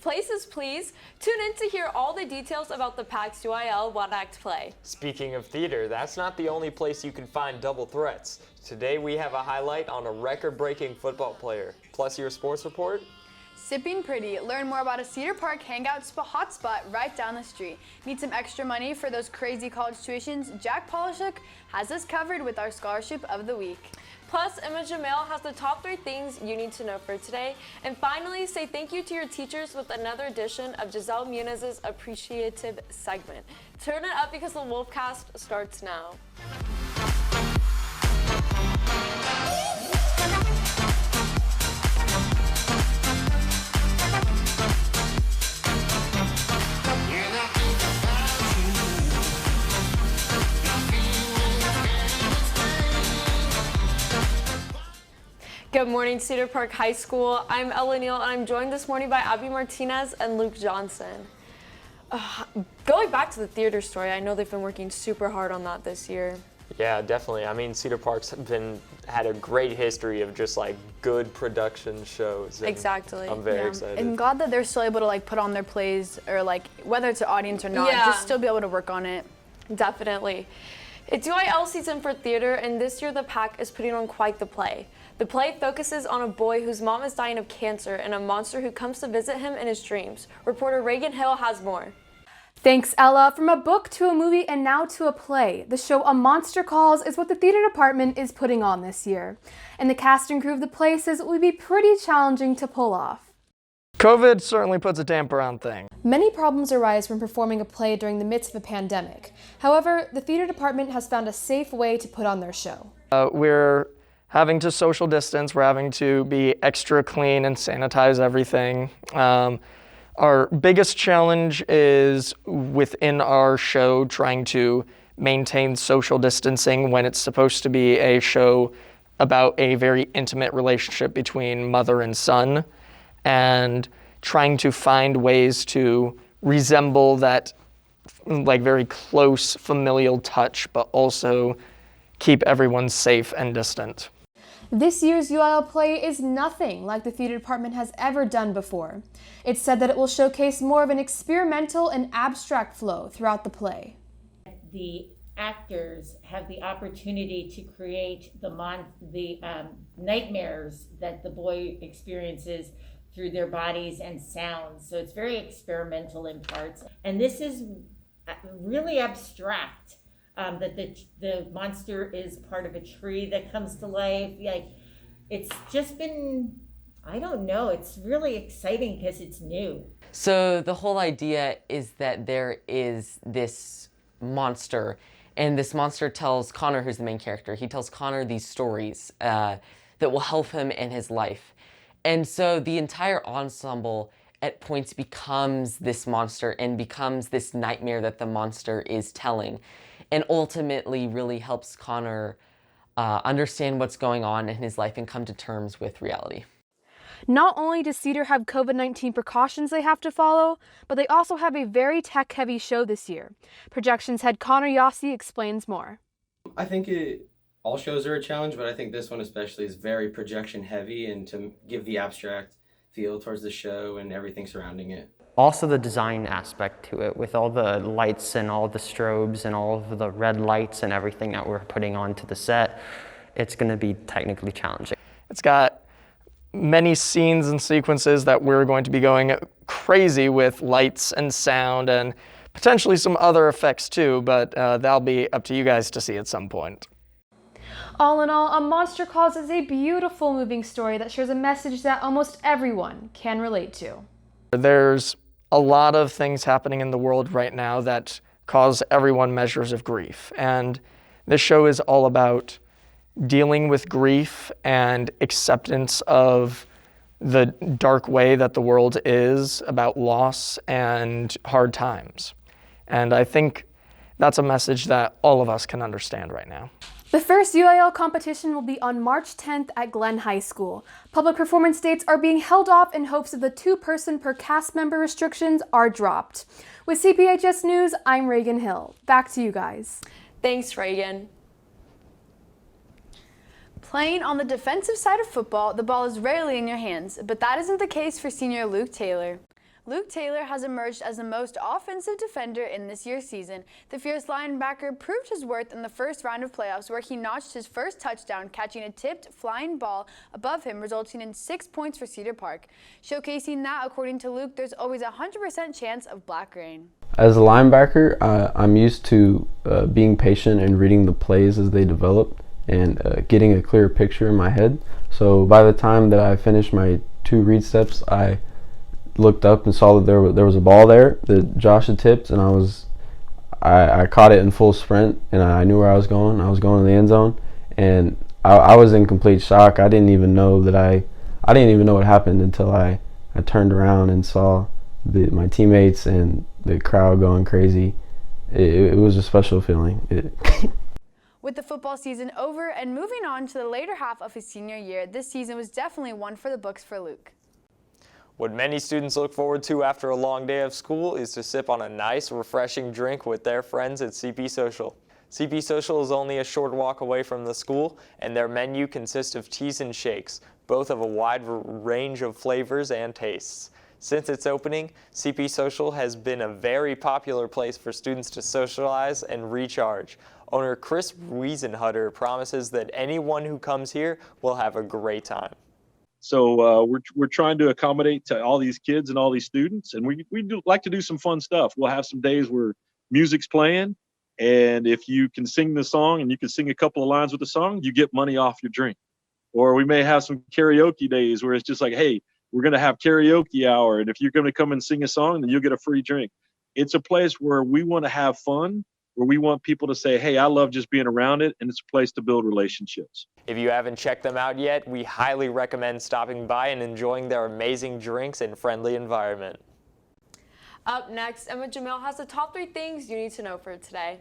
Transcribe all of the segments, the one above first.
Places, please. Tune in to hear all the details about the PAC's UIL One Act play. Speaking of theater, that's not the only place you can find double threats. Today we have a highlight on a record-breaking football player. Plus your sports report. Sipping Pretty. Learn more about a Cedar Park hangout hotspot right down the street. Need some extra money for those crazy college tuitions? Jack Polishuk has us covered with our Scholarship of the Week. Plus, Emma Jamil has the top 3 things you need to know for today. And finally, say thank you to your teachers with another edition of Giselle Muniz's Appreciative segment. Turn it up because the Wolfcast starts now. Good morning, Cedar Park High School. I'm Ella Neal, and I'm joined this morning by Abby Martinez and Luke Johnson. Going back to the theater story, I know they've been working super hard on that this year. Yeah, definitely. I mean, Cedar Park's had a great history of just like good production shows. Exactly. I'm very excited. And glad that they're still able to put on their plays, or whether it's an audience or not, just still be able to work on it. Definitely. It's UIL season for theater, and this year the PAC is putting on quite the play. The play focuses on a boy whose mom is dying of cancer and a monster who comes to visit him in his dreams. Reporter Reagan Hill has more. Thanks, Ella. From a book to a movie and now to a play, the show A Monster Calls is what the theater department is putting on this year. And the cast and crew of the play says it would be pretty challenging to pull off. COVID certainly puts a damper on things. Many problems arise from performing a play during the midst of a pandemic. However, the theater department has found a safe way to put on their show. We're having to social distance, we're having to be extra clean and sanitize everything. Our biggest challenge is within our show trying to maintain social distancing when it's supposed to be a show about a very intimate relationship between mother and son, and trying to find ways to resemble that very close familial touch, but also keep everyone safe and distant. This year's UIL play is nothing like the theater department has ever done before. It's said that it will showcase more of an experimental and abstract flow throughout the play. The actors have the opportunity to create the nightmares that the boy experiences through their bodies and sounds. So it's very experimental in parts. And this is really abstract. That the monster is part of a tree that comes to life. It's just been, I don't know, it's really exciting because it's new. So the whole idea is that there is this monster, and this monster tells Connor, who's the main character, he tells Connor these stories that will help him in his life. And so the entire ensemble at points becomes this monster and becomes this nightmare that the monster is telling, and ultimately really helps Connor understand what's going on in his life and come to terms with reality. Not only does Cedar have COVID-19 precautions they have to follow, but they also have a very tech-heavy show this year. Projections head Connor Yossi explains more. I think all shows are a challenge, but I think this one especially is very projection heavy, and to give the abstract feel towards the show and everything surrounding it. Also the design aspect to it, with all the lights and all the strobes and all of the red lights and everything that we're putting onto the set, it's going to be technically challenging. It's got many scenes and sequences that we're going to be going crazy with lights and sound and potentially some other effects too, but that'll be up to you guys to see at some point. All in all, A Monster Calls is a beautiful moving story that shares a message that almost everyone can relate to. There's a lot of things happening in the world right now that cause everyone measures of grief. And this show is all about dealing with grief and acceptance of the dark way that the world is, about loss and hard times. And I think that's a message that all of us can understand right now. The first UIL competition will be on March 10th at Glen High School. Public performance dates are being held off in hopes that the 2-person per cast member restrictions are dropped. With CPHS News, I'm Reagan Hill. Back to you guys. Thanks, Reagan. Playing on the defensive side of football, the ball is rarely in your hands, but that isn't the case for senior Luke Taylor. Luke Taylor has emerged as the most offensive defender in this year's season. The fierce linebacker proved his worth in the first round of playoffs, where he notched his first touchdown, catching a tipped, flying ball above him, resulting in 6 points for Cedar Park. Showcasing that, according to Luke, there's always a 100% chance of black rain. As a linebacker, I'm used to being patient and reading the plays as they develop and getting a clear picture in my head. So by the time that I finished my 2 read steps, I looked up and saw that there was a ball there that Josh had tipped, and I caught it in full sprint, and I knew where I was going. I was going to the end zone, and I was in complete shock. I didn't even know what happened until I turned around and saw my teammates and the crowd going crazy. It was a special feeling. With the football season over and moving on to the later half of his senior year, this season was definitely one for the books for Luke. What many students look forward to after a long day of school is to sip on a nice, refreshing drink with their friends at CP Social. CP Social is only a short walk away from the school, and their menu consists of teas and shakes, both of a wide range of flavors and tastes. Since its opening, CP Social has been a very popular place for students to socialize and recharge. Owner Chris Wiesenhutter promises that anyone who comes here will have a great time. So we're trying to accommodate to all these kids and all these students, and we do like to do some fun stuff. We'll have some days where music's playing, and if you can sing the song and you can sing a couple of lines with the song, you get money off your drink. Or we may have some karaoke days where it's just like, hey, we're going to have karaoke hour, and if you're going to come and sing a song, then you'll get a free drink. It's a place where we want to have fun, where we want people to say, hey, I love just being around it, and it's a place to build relationships. If you haven't checked them out yet, we highly recommend stopping by and enjoying their amazing drinks and friendly environment. Up next, Emma Jamil has the top 3 things you need to know for today.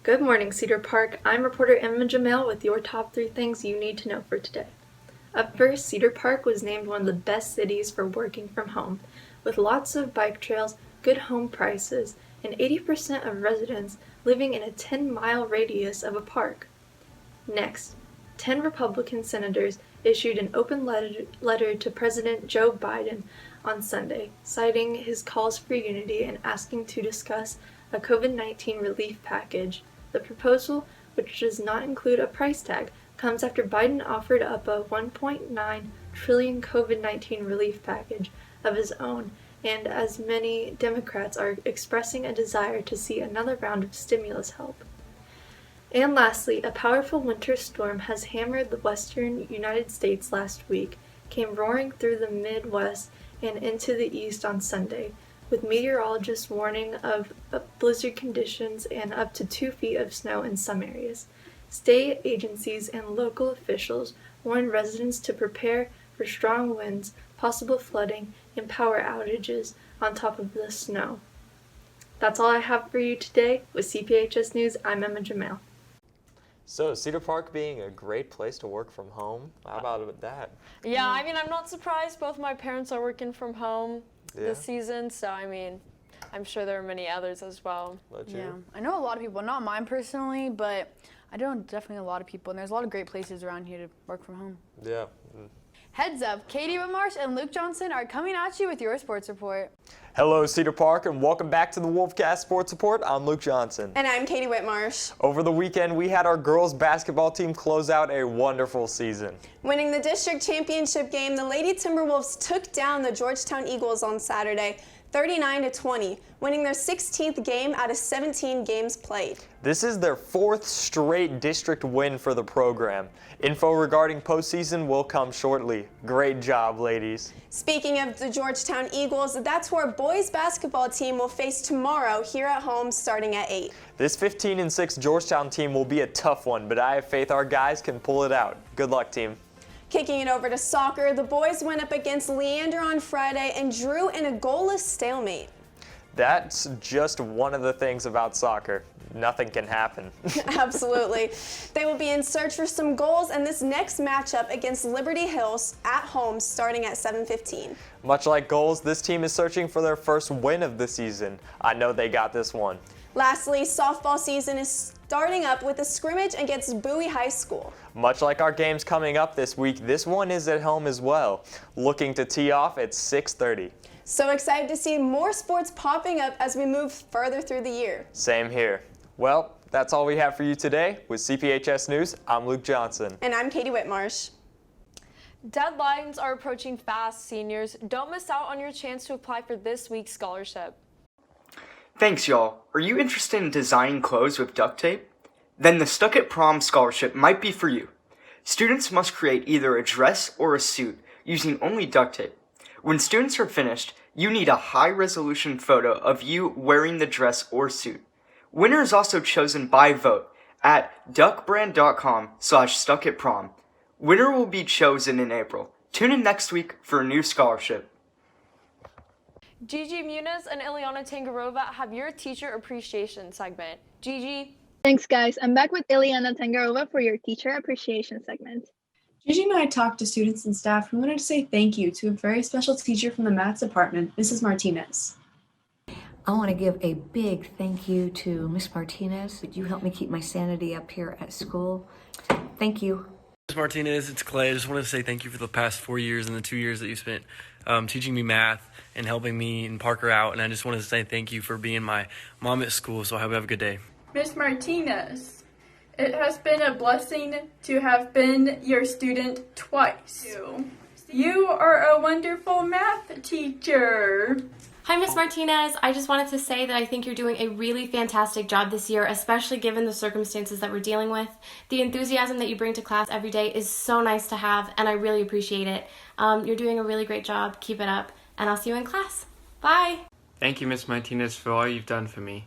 Good morning, Cedar Park. I'm reporter Emma Jamil with your top 3 things you need to know for today. Up first, Cedar Park was named one of the best cities for working from home, with lots of bike trails, good home prices, and 80% of residents living in a 10-mile radius of a park. Next, 10 Republican senators issued an open letter to President Joe Biden on Sunday, citing his calls for unity and asking to discuss a COVID-19 relief package. The proposal, which does not include a price tag, comes after Biden offered up a $1.9 trillion COVID-19 relief package of his own, and as many Democrats are expressing a desire to see another round of stimulus help. And lastly, a powerful winter storm has hammered the western United States last week, came roaring through the Midwest and into the East on Sunday, with meteorologists warning of blizzard conditions and up to 2 feet of snow in some areas. State agencies and local officials warned residents to prepare for strong winds, possible flooding, and power outages on top of the snow. That's all I have for you today. With CPHS News, I'm Emma Jamil. So, Cedar Park being a great place to work from home, how about that? Yeah, I mean, I'm not surprised. Both my parents are working from home this season, so I mean, I'm sure there are many others as well. Yeah, I know a lot of people, not mine personally, but I know definitely a lot of people, and there's a lot of great places around here to work from home. Yeah. Heads up, Katie Whitmarsh and Luke Johnson are coming at you with your sports report. Hello, Cedar Park, and welcome back to the Wolfcast Sports Report. I'm Luke Johnson. And I'm Katie Whitmarsh. Over the weekend, we had our girls basketball team close out a wonderful season. Winning the district championship game, the Lady Timberwolves took down the Georgetown Eagles on Saturday, 39-20, winning their 16th game out of 17 games played. This is their 4th straight district win for the program. Info regarding postseason will come shortly. Great job, ladies. Speaking of the Georgetown Eagles, that's who our boys basketball team will face tomorrow here at home starting at 8. This 15-6 Georgetown team will be a tough one, but I have faith our guys can pull it out. Good luck, team. Kicking it over to soccer, the boys went up against Leander on Friday and drew in a goalless stalemate. That's just one of the things about soccer. Nothing can happen. Absolutely. They will be in search for some goals in this next matchup against Liberty Hills at home starting at 7:15. Much like goals, this team is searching for their first win of the season. I know they got this one. Lastly, softball season is starting up with a scrimmage against Bowie High School. Much like our games coming up this week, this one is at home as well, looking to tee off at 6:30. So excited to see more sports popping up as we move further through the year. Same here. Well, that's all we have for you today. With CPHS News, I'm Luke Johnson. And I'm Katie Whitmarsh. Deadlines are approaching fast, seniors. Don't miss out on your chance to apply for this week's scholarship. Thanks, y'all. Are you interested in designing clothes with duct tape? Then the Stuck at Prom scholarship might be for you. Students must create either a dress or a suit using only duct tape. When students are finished, you need a high-resolution photo of you wearing the dress or suit. Winner is also chosen by vote at duckbrand.com/stuckatprom. Winner will be chosen in April. Tune in next week for a new scholarship. Gigi Muniz and Ileana Tangarova have your teacher appreciation segment. Gigi. Thanks, guys. I'm back with Ileana Tangarova for your teacher appreciation segment. Gigi and I talked to students and staff who wanted to say thank you to a very special teacher from the maths department, Mrs. Martinez. I want to give a big thank you to Miss Martinez. You helped me keep my sanity up here at school. Thank you. Ms. Martinez, it's Clay. I just wanted to say thank you for the past 4 years and the 2 years that you spent teaching me math and helping me and Parker out. And I just wanted to say thank you for being my mom at school. So I hope you have a good day. Miss Martinez, it has been a blessing to have been your student twice. You are a wonderful math teacher. Hi, Miss Martinez. I just wanted to say that I think you're doing a really fantastic job this year, especially given the circumstances that we're dealing with. The enthusiasm that you bring to class every day is so nice to have, and I really appreciate it. You're doing a really great job. Keep it up, and I'll see you in class. Bye. Thank you, Miss Martinez, for all you've done for me.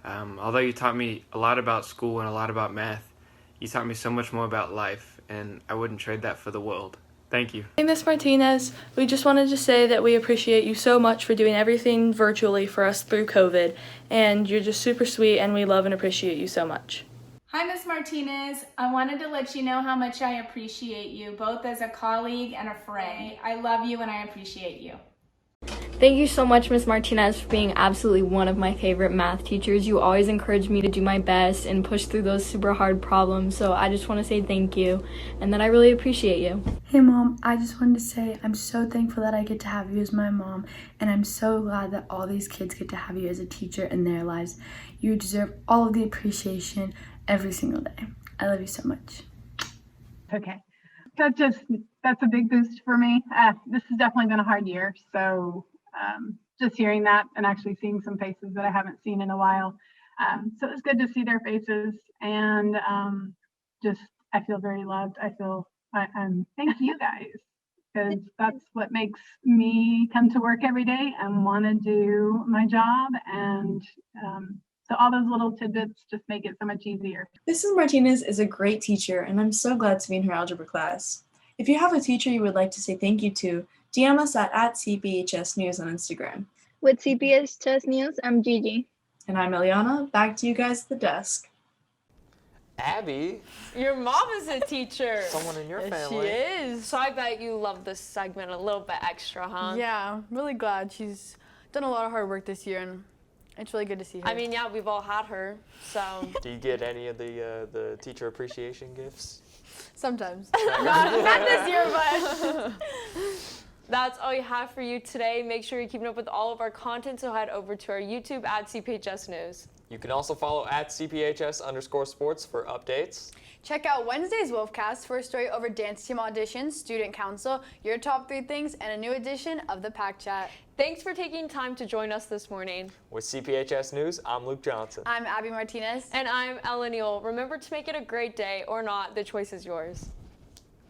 Although you taught me a lot about school and a lot about math, you taught me so much more about life, and I wouldn't trade that for the world. Thank you. Hey, Miss Martinez, we just wanted to say that we appreciate you so much for doing everything virtually for us through COVID, and you're just super sweet, and we love and appreciate you so much. Hi, Miss Martinez. I wanted to let you know how much I appreciate you, both as a colleague and a friend. I love you and I appreciate you. Thank you so much, Miss Martinez, for being absolutely one of my favorite math teachers. You always encourage me to do my best and push through those super hard problems, so I just want to say thank you and that I really appreciate you. Hey Mom, I just wanted to say I'm so thankful that I get to have you as my mom, and I'm so glad that all these kids get to have you as a teacher in their lives. You deserve all of the appreciation every single day. I love you so much. Okay. That's a big boost for me. This has definitely been a hard year, so just hearing that and actually seeing some faces that I haven't seen in a while. So it's good to see their faces, and I feel very loved. Thank you guys, because that's what makes me come to work every day and want to do my job, and so all those little tidbits just make it so much easier. Mrs. Martinez is a great teacher, and I'm so glad to be in her algebra class. If you have a teacher you would like to say thank you to, DM us at CPHS News on Instagram. With CPHS News, I'm Gigi. And I'm Eliana. Back to you guys at the desk. Abby. Your mom is a teacher. Someone in your Yes, family. She is. So I bet you love this segment a little bit extra, huh? Yeah, I'm really glad. She's done a lot of hard work this year, and it's really good to see her. I mean, yeah, we've all had her, so. Do you get any of the teacher appreciation gifts? Sometimes. not this year, but. That's all we have for you today. Make sure you're keeping up with all of our content, so head over to our YouTube at CPHS News. You can also follow at CPHS_sports for updates. Check out Wednesday's Wolfcast for a story over dance team auditions, student council, your top 3 things, and a new edition of the Pack Chat. Thanks for taking time to join us this morning. With CPHS News, I'm Luke Johnson. I'm Abby Martinez. And I'm Ella Neal. Remember to make it a great day, or not, the choice is yours.